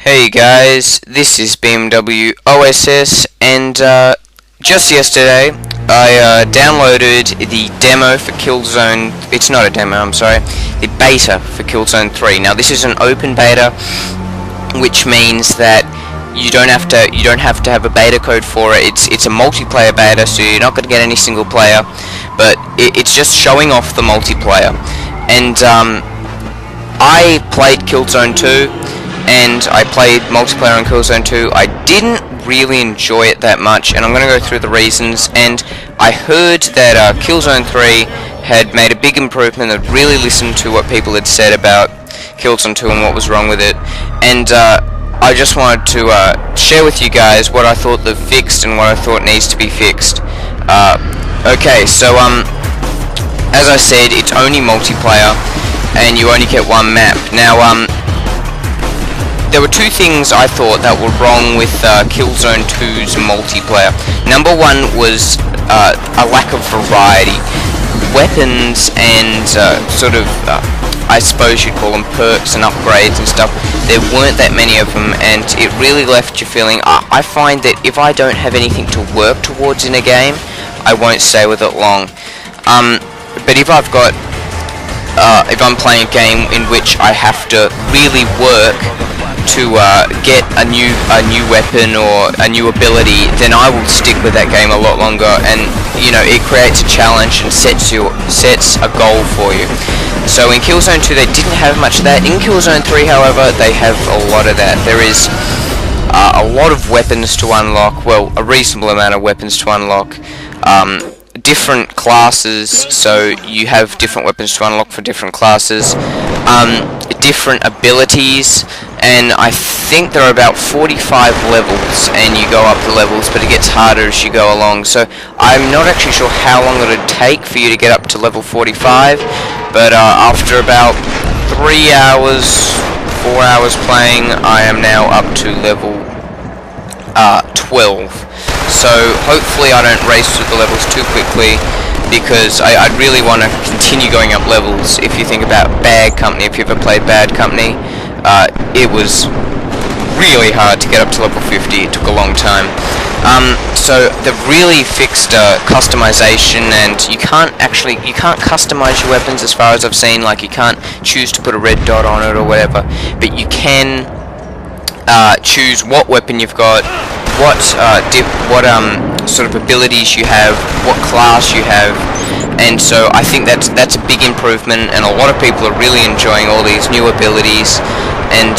Hey guys, this is BMW OSS, and just yesterday I downloaded the demo for Killzone. It's not a demo, I'm sorry. The beta for Killzone 3. Now this is an open beta, which means that you don't have to have a beta code for it. It's a multiplayer beta, so you're not going to get any single player, but it's just showing off the multiplayer. And I played Killzone 2. And I played multiplayer on Killzone 2. I didn't really enjoy it that much, and I'm going to go through the reasons. And I heard that Killzone 3 had made a big improvement, that really listened to what people had said about Killzone 2 and what was wrong with it. And I just wanted to share with you guys what I thought they've fixed and what I thought needs to be fixed. Okay, so as I said, it's only multiplayer, and you only get one map. Now, there were two things I thought that were wrong with Killzone 2's multiplayer. Number one was a lack of variety. Weapons and I suppose you'd call them perks and upgrades and stuff, there weren't that many of them, and it really left you feeling, I find that if I don't have anything to work towards in a game, I won't stay with it long. But if I've got, if I'm playing a game in which I have to really work to get a new weapon or a new ability, then I will stick with that game a lot longer, and you know, it creates a challenge and sets a goal for you. So in Killzone 2 they didn't have much of that. In Killzone 3, however, they have a lot of that. There is a lot of weapons to unlock, well, a reasonable amount of weapons to unlock. Different classes, so you have different weapons to unlock for different classes, different abilities, and I think there are about 45 levels, and you go up the levels, but it gets harder as you go along. So I'm not actually sure how long it would take for you to get up to level 45, but after about 3 hours, 4 hours playing, I am now up to level 12. So hopefully I don't race through the levels too quickly, because I really want to continue going up levels. If you think about Bad Company, if you've ever played Bad Company, it was really hard to get up to level 50. It took a long time. So they've really fixed customization, and you can't customize your weapons as far as I've seen. Like, you can't choose to put a red dot on it or whatever, but you can choose what weapon you've got, what sort of abilities you have, what class you have, and so I think that's a big improvement, and a lot of people are really enjoying all these new abilities, and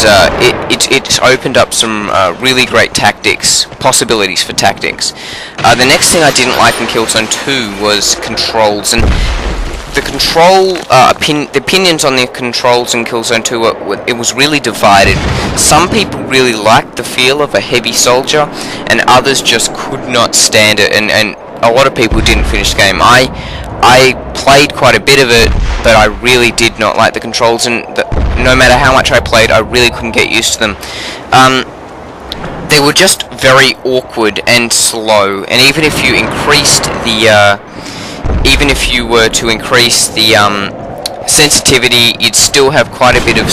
it's opened up some really great possibilities for tactics. The next thing I didn't like in Killzone 2 was controls, and the opinions on the controls in Killzone 2, it was really divided. Some people really liked the feel of a heavy soldier, and others just could not stand it, and a lot of people didn't finish the game. I played quite a bit of it, but I really did not like the controls, and no matter how much I played, I really couldn't get used to them. They were just very awkward and slow, and even if you were to increase the sensitivity, you'd still have quite a bit of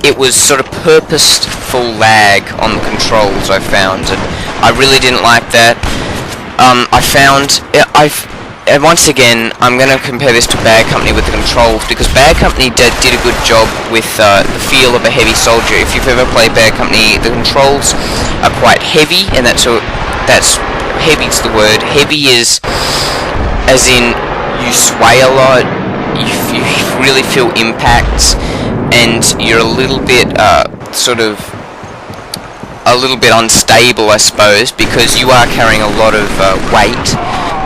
it was sort of purposeful lag on the controls, I found, and I really didn't like that. And once again, I'm going to compare this to Bad Company with the controls, because Bad Company did a good job with the feel of a heavy soldier. If you've ever played Bad Company, the controls are quite heavy, and that's heavy's the word. Heavy is as in you sway a lot, you really feel impacts, and you're a little bit unstable, I suppose, because you are carrying a lot of weight.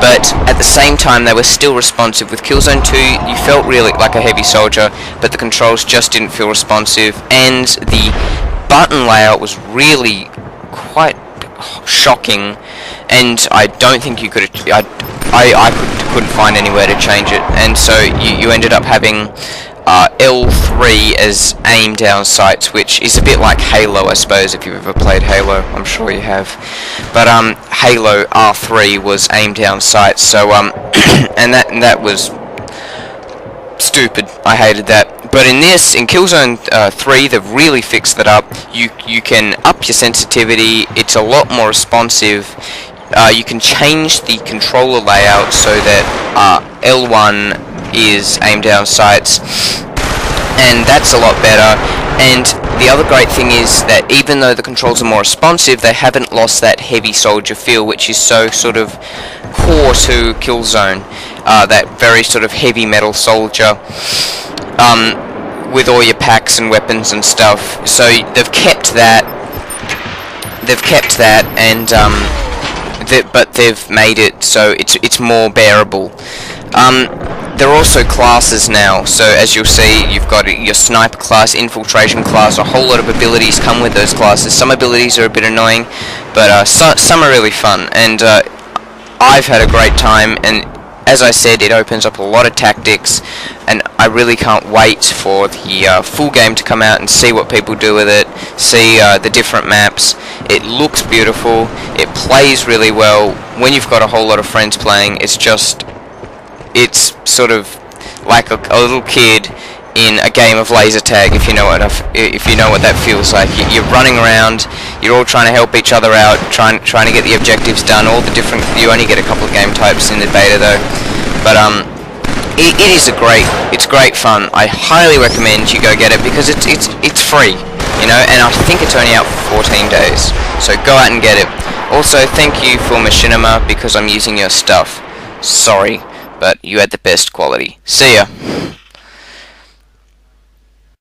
But at the same time, they were still responsive. With Killzone 2, you felt really like a heavy soldier, but the controls just didn't feel responsive, and the button layout was really quite shocking, and I don't think you could. I couldn't find anywhere to change it, and so you ended up having L3 as aim down sights, which is a bit like Halo, I suppose, if you've ever played Halo. I'm sure you have. But Halo R3 was aim down sights, so and that was stupid. I hated that. But in Killzone 3, they've really fixed that up. You can up your sensitivity. It's a lot more responsive. You can change the controller layout so that L1 is aim down sights, and that's a lot better. And the other great thing is that even though the controls are more responsive, they haven't lost that heavy soldier feel, which is so sort of core to Killzone. That very sort of heavy metal soldier, with all your packs and weapons and stuff. So they've kept that. And but they've made it so it's more bearable. There are also classes now, so as you'll see, you've got your sniper class, infiltration class, a whole lot of abilities come with those classes. Some abilities are a bit annoying, but some are really fun, and I've had a great time. And as I said, it opens up a lot of tactics, and I really can't wait for the full game to come out and see what people do with it, see the different maps. It looks beautiful, it plays really well. When you've got a whole lot of friends playing, it's sort of like a little kid in a game of laser tag, if you know what that feels like. You're running around, you're all trying to help each other out, trying to get the objectives done. You only get a couple of game types in the beta though, but it's great fun. I highly recommend you go get it because it's free, you know, and I think it's only out for 14 days. So go out and get it. Also, thank you for Machinima because I'm using your stuff. Sorry, but you had the best quality. See ya.